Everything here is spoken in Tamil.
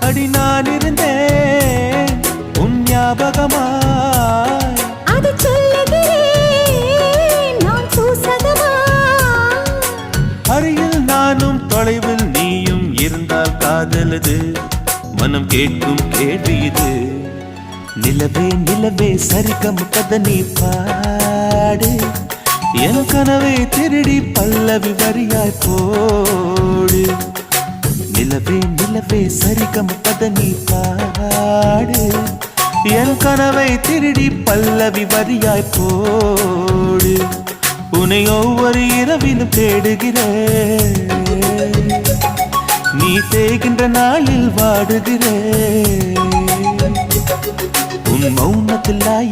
அடி நான் இருந்தேன் உன் ஞாபகமாய், அது சொல்லுகிறேன் நான் சூசகமா. அருகில் நானும் தொலைவில் நீயும் இருந்தால் காதலது மனம் கேட்கும் கேள்வி இது. நிலவே நிலவே சரிகம் கதை நீ பாடு, என் கனவை திருடி பல்லவி வரியாய் போடு. நிலவே நிலவே சரிகம் கதை நீ பாடு, என் கனவை திருடி பல்லவி வரியாய் போடு. உன்னை ஒவ்வொரு இரவிலும் தேடுகிறேன், நீ தேகின்ற நாளில் வாடுகிறேன். உன் மௌனத்தில்